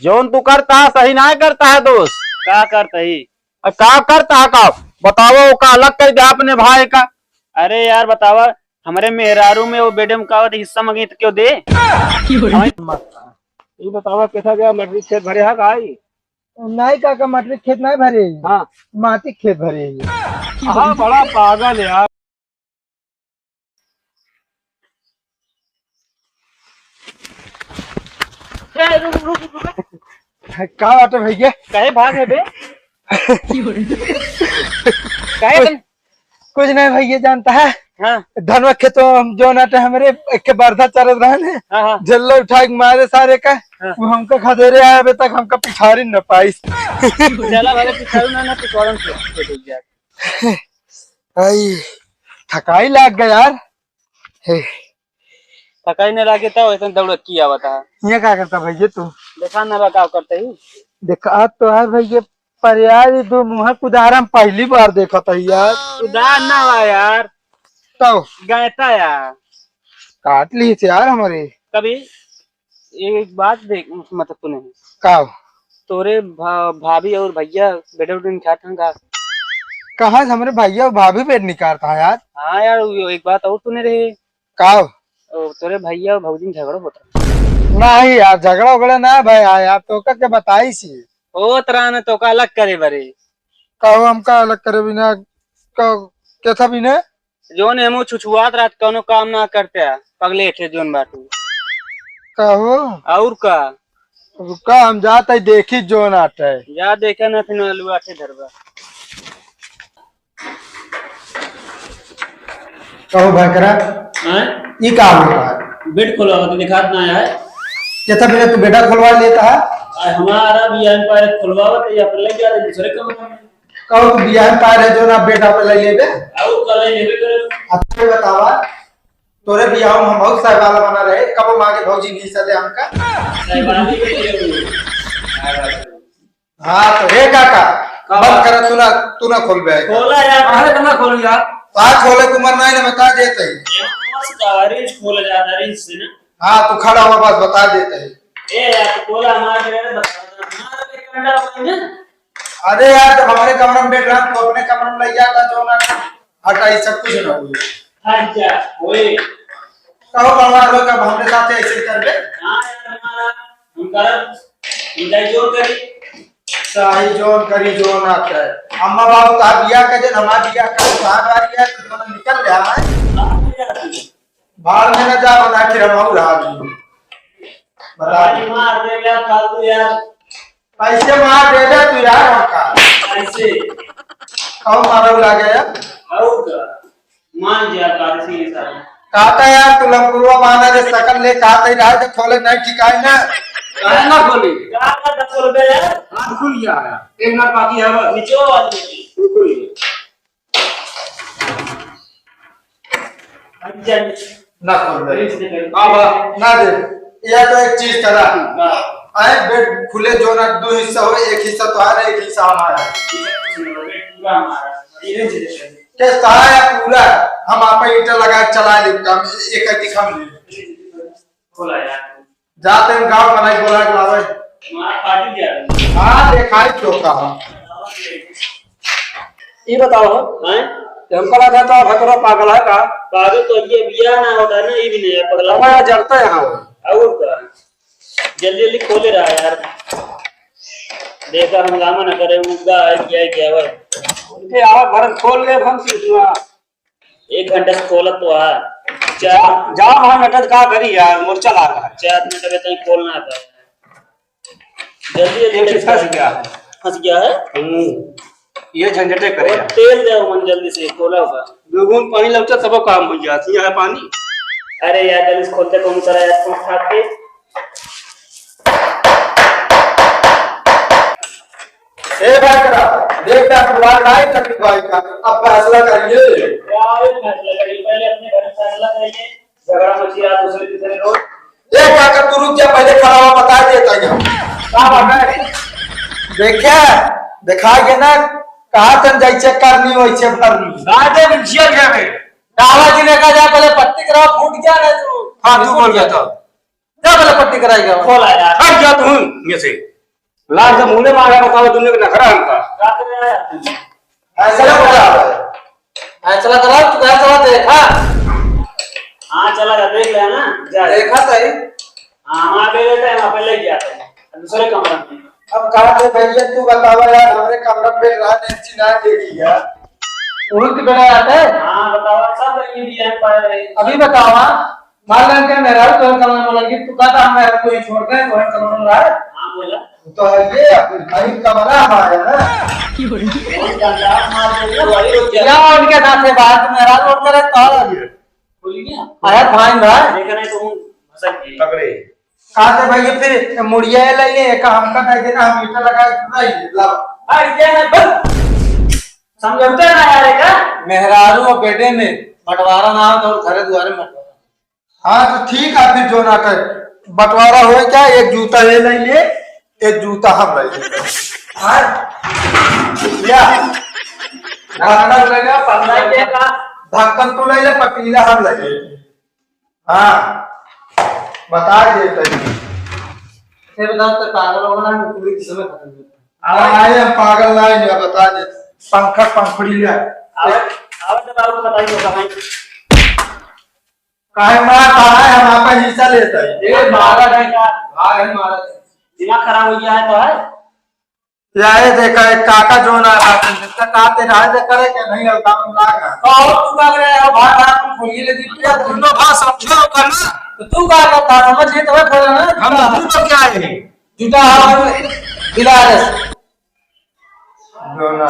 Zone तू करता है सही ना करता है दोस्त। क्या करता ही? क्या करता है का बताओ, का अलग कर दिया अपने भाई का। अरे यार बतावा, हमारे मेहरारू में वो बेडम का हिस्सा मांगी तो क्यों दे? ये बताओ कैसा गया मटरी खेत भरे है भाई? नहीं काका मटर खेत नहीं भरे। हाँ माटी खेत भरे। हाँ बड़ा पागल यार। का बात है भैया? कहे भाग है बे? कहे तुम? कुछ नहीं भैया, जानता है हाँ धनवा खेतों हम जो नाटे हमारे एक के बरधा चल रहे हैं। हाँ हाँ जल्लो उठा के मारे सारे का। हाँ। वो हमका खदेरे आए अभी तक हमका पिछाड़ी न पाई। चला भले पिछाड़ू ना पिछवाड़न से डूब जाए। आई थकाई लाग गया यार। थकाई नहीं लागे तो ऐसा दौड़ किया बता। ये क्या करता भैया तू? देखा ना बताओ करते ही। देखा तो है भैया, पर यार ये दो मुँह कुदारम पहली बार देखा था यार। उदार ना हुआ यार, तो गायता यार काट ली थी यार हमारे। कभी। एक बात देख, मतलब तूने का तोरे भाभी और भैया बेटे उठे खाते का? कहा हमारे भैया और भाभी पेट निकालता है यार। हाँ यार एक बात और तूने रहे, का तोरे भैया और भौजी झगड़ा होता नहीं यार, झगड़ा उगड़ा ना भाई यार, तो क्या बताई सी हो तरह न तो का अलग करे बरे। कहो हमका अलग करे बिना कैसा बिना जो ने मुँह छुछुआत रात कोनो काम ना करते पगले थे जोन बाटू। कहो और का रुका हम जाते देखी जो नाट है। जा देखा ना फिर लुआ थे धरबा। कहो भाई करा ये काम होता है। बेड खोला तो दिखात ना है कैसा बिना तू बेटा खुलवा लेता है? हमारा भी एम्पायर खुलवावत या पर लग गया दूसरे कमरे में। कहो तू बियाह पार है जो ना बेटा पे ले लेबे और कल लेबे करे। अच्छा बतावा, तोरे बियाह में हम बहुत साल वाला बना रहे, कब मांगे भौजी नहीं सदे हमका। साइबानी के लिए हाँ तो हे काका बंद कर, तू ना खोलबे। खोला यार, अरे कना खोल यार, आज खोले को मरना ही ना बता देते ही। मस्त गारीज खोला जाता है इससे ना। हाँ तू खड़ा हुआ बस बता देते ही। ए यार खोला मार दे रे, बता मार के कंडा होने। अरे यार जब हमारे कमरे में बैठ रहा तो अपने कमरे में ले जाता जो ना हटा, ये सब कुछ ना हुई। अच्छा ओए कहो भगवान लोग कब हमारे साथ ऐसे कर दे। हां यार हमारा हम कर इंजाय जोर करी सही जोन करी जोन आता है। अम्मा बाबू का बियाह का जन हमारा बियाह का साथ आ गया तो दोनों निकल गया है। बाहर में ना जा बना के रमाऊ रहा भी आज मार दे यार फालतू यार। पैसे मार दे दे तू यार हमका ऐसे कहो मारो लगा यार। और का मान जा कारसी सारा कहता यार तू लंगुरवा माना जे सकल ले कहता ही रहा तो खोले नहीं ठिकाई ना काहे ना खोली का का खोल बे यार। हाथ खुल गया है, एक मिनट बाकी है बस। नीचो आदमी खुल अच्छा ना खोल दे बाबा ना दे। यह तो एक चीज करा आए बेड खुले जो ना दो हिस्सा हो, एक हिस्सा तो आ एक हिस्सा हमारा पूरा हमारा के सारा पूरा हम आप ईटा लगा चला ले काम एक दिखा ले खोला यार। जाते हैं गांव बनाई बोला के लावे मार पार्टी जा। हां दिखाई तो कहा ये बताओ हैं हमको लगा तो भकरा पागल है का? पागल तो ये बिया ना होता ना, ये भी नहीं है पगला हमारा जलता है यहाँ। और का जल्दी जल्दी खोले रहा यार, देखा हंगामा न करे उनका क्या है ये आवाज भरत खोल ले हम सीखना 1 घंटे से खोला तो आ जा वहां नटज का करी यार, मोर्चा ला रहा है। 4 मिनट में तक खोलना था। जल्दी ये जल्दी फंस गया है। फंस गया है। ये झंझटे और करेगा, तेल दे मन जल्दी से खोला होगा। दुगुन पानी लगता तब काम हो जाती है पानी। अरे यार जल्दी खोलते कौन सा यार तुम खाते ए भाई करा देख दा परिवार नहीं तक भाई का अब फैसला करिए। यार फैसला करिए, पहले अपने घर में फैसला करिए। झगड़ा मची रहा दूसरे तीसरे रोज। ए काका तू रुक जा, पहले खड़ा हुआ बता देता है का बात है। देखिए दिखाइए ना कहा तन जाई चेक करनी होई छे भरनी राजे बिछिया गया में दावा जी ने कहा जा पहले पट्टी करा, फूट गया ना तू। हां तू बोल गया तो जा पहले पट्टी कराएगा। खोला यार हट जा तू ये से लाल से मुंह मारा बताओ दुनिया का नखरा हमका क्या कर रहा है तू? ऐसा ना बोला ऐसा करा तू कैसा चला देखा हाँ चला जा देख ले ना जा देखा सही हाँ हम आगे लेते हैं वहाँ पे ले गया था दूसरे कमरे में। अब कहा थे भैया तू बतावा यार हमारे कमरा पे रात ऐसी ना देखी यार उल्ट बड़ा आता है हाँ बताओ सब इंडियन पर अभी बतावा मान लें कि मेरा तो कमरा में लगी तू कहता हम मेरा कोई छोड़ दे वो कमरा में रहा हाँ बोला तो ये भाई कमरा हमारा ना कौन जानता है मार देगा वही रुक क्या गया उनके साथ से बात मेरा रोड करे तो भूल गया आया फाइन भाई देखा नहीं तो मसक गई पकड़े कहा थे भैया फिर मुड़िया ले लिए का हमका दे देना हम मीटर लगा नहीं लब अरे ये है बस समझौते ना यार का मेहरारू और बेटे में बंटवारा ना हो तो घरे द्वारे में हाँ तो ठीक है फिर जो ना कर बंटवारा हो क्या एक जूता ये ले लिए एक जूता हम ले लिए हाँ क्या ढक्कन ले लिया पन्ना के का ढक्कन तो ले ले पतीला हम ले लिए हाँ बता दे फिर बता तो पागल होना है पूरी किस्म खत्म आए हम पागल ना है बता दे पंखा पंखुड़ी ले आवत तो बाबू बताइए होगा भाई काहे मार कहा है हम आपका हिस्सा लेते हैं ये मारा है क्या भाग है मारा दिमाग खराब हो गया है तो है यार देखा है काका जो ना आता जिसका काते रहा दे करे के नहीं होता हम लागा और तू का करे हो भाग भाग तुम खोली ले दी क्या दोनों भाग समझो करना तो तू का करता समझ ये तो है ना हम तू तो क्या है जूता हाथ दिला रे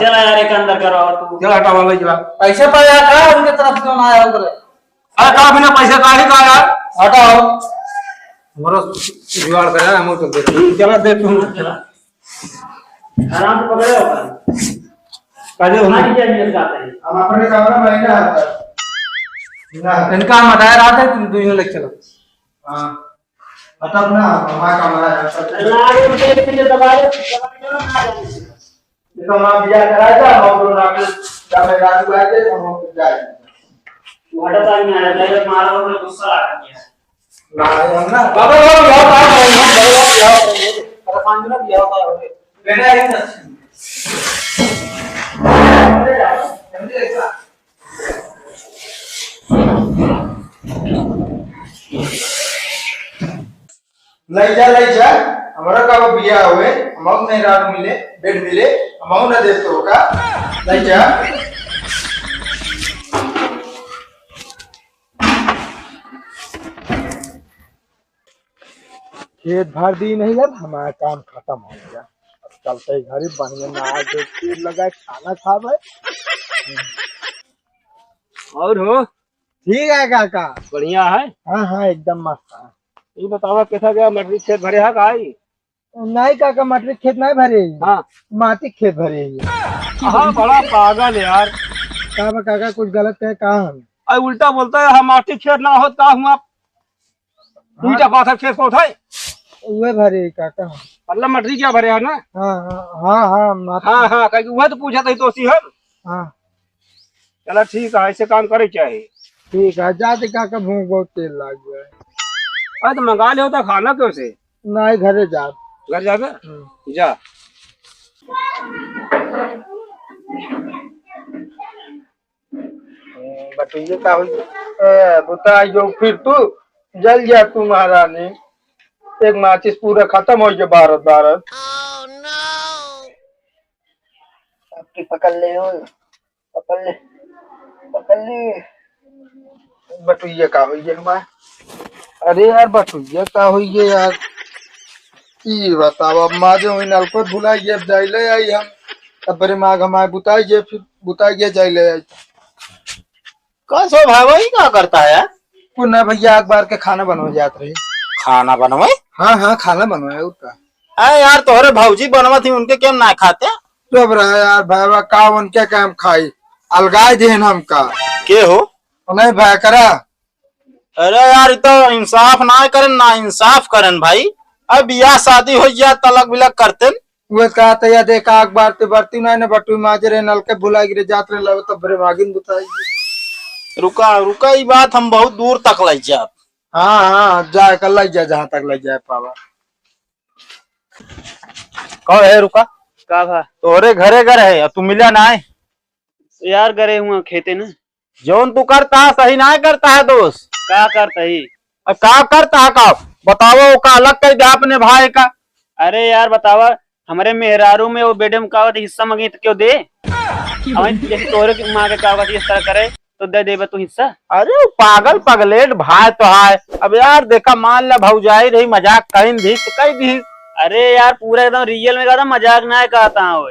चला यार एक अंदर करो और तू चल हटा वाला चला पैसे पाया था उनके तरफ से ना आया उधर अरे का बिना पैसे का ही का यार हटाओ हमारा जुगाड़ करा हम तो दे चला दे तू चला आराम से पकड़े होगा काजे हमारी क्या न्यूज़ आते हैं हम अपने कमरा में ना आता इनका हम हटाया रहा था तुम दोनों लेके चलो हां हटा ना हमारा कमरा है ना आगे उनके पीछे दबाए चलो ना देखो मां बिया कराया था हम दोनों रात जब मैं रात को आए थे हम जाए हटता नहीं आ रहा है मारा और गुस्सा आ गया ना हम ना बाबा बाबा यार अरे पांच मिनट दिया होता है बेटा एक ले जा हमारा का बिया हुए हम नहीं रात मिले बेड मिले हम ना देते होगा ले जा खेत भर दी नहीं यार हमारा काम खत्म हो गया अब चलते ही घर बढ़िया नहा के तेल लगाए खाना खावे और हो ठीक है काका बढ़िया है हाँ हाँ एकदम मस्त है ये बतावा कैसा गया मटरी खेत भरे है काई नहीं काका मटर खेत नहीं भरे हाँ माटी खेत भरे है हाँ बड़ा पागल यार काका काका कुछ गलत है कहा हम अरे उल्टा बोलता है हम माटी खेत ना होता हुआ उल्टा पाथर खेत को उठाए वे भरे काका मतलब मटरी क्या भरे है ना हाँ हाँ हाँ हाँ माटी हाँ हाँ कहीं वह तो पूछा था तो सी हम हाँ चला ठीक है ऐसे काम करे चाहिए ठीक है जाते काका भूख बहुत तेल लग गया है अरे तो मंगा ले होता खाना क्यों से नहीं घरे जा घर जाकर जा बटुए का हुई बता जो फिर तू जल गया तू महारानी एक माचिस पूरा खत्म हो गया भारत भारत आपकी पकड़ ले हो पकड़ ले बटुए का हुई है हमारे अरे यार बटुए का हुई है यार की बताओ अब माजे हुई नलको भुलाइए अब जाइले आई हम अब बड़े माग हमारे बुताइए फिर बुताइए जाइले आई कैसे भाई वही क्या करता है पुनः भैया अखबार के खाना बनवा जात रहे खाना बनवाए हाँ हाँ खाना बनवाया उसका अरे यार तोहरे भाऊजी बनवा थी उनके क्या ना खाते चुप रहा यार भाई का उनके काम खाई अलगाए देन हमका के हो नहीं भाई करा अरे यार तो इंसाफ ना करन ना इंसाफ करन भाई अब बियाह शादी हो गया तलक बिलक करते वो कहा था या देखा अखबार ते बरती ना बटू माजरे नल के भुला गिरे जात रहे लव तब बड़े मागिन बुताई रुका रुका ये बात हम बहुत दूर तक ले जा हाँ हाँ जाए कर लग जाए जहाँ तक लग जाए पावा कहो है रुका, का भा तोरे घरे घर है तू मिला ना है। यार गरे हुआ खेते न। जोन तू करता है सही ना करता है दोस्त। का करता ही? अब का करता है का बताओ, का अलग कर दे अपने भाई का। अरे यार बतावा, हमारे मेहरारू में वो बेटे में कावत हिस्सा मांगे तो क्यों दे? हमें जैसे तोरे की माँ के कावत इस तरह करे तो दे देबे तू हिस्सा। अरे वो पागल पगलेट भाई तो है। अब यार देखा मान ला भौजाई रही मजाक कहीं दी तो कही दी। अरे यार पूरा एकदम रियल में कहा, मजाक ना कहता हूँ।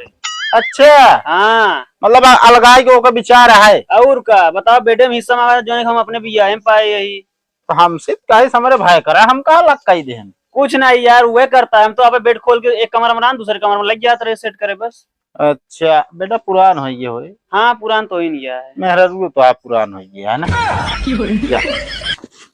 अच्छा हाँ मतलब अलगाई के ओकर विचार है। और का बताओ, बेटे में हिस्सा मांगा जो हम अपने बियाह में पाए यही। तो हमसे कहे समरे भाई करा, हम का अलग कही दे। कुछ नहीं यार, वह करता है। हम तो आप बेड खोल के एक कमरा में रहा, दूसरे कमरे में लग जाता रहे सेट करे बस। अच्छा बेटा पुरान हो ये हो। हाँ पुरान तो ही नहीं है। मेहरा तो आप पुरान हो गया है ना।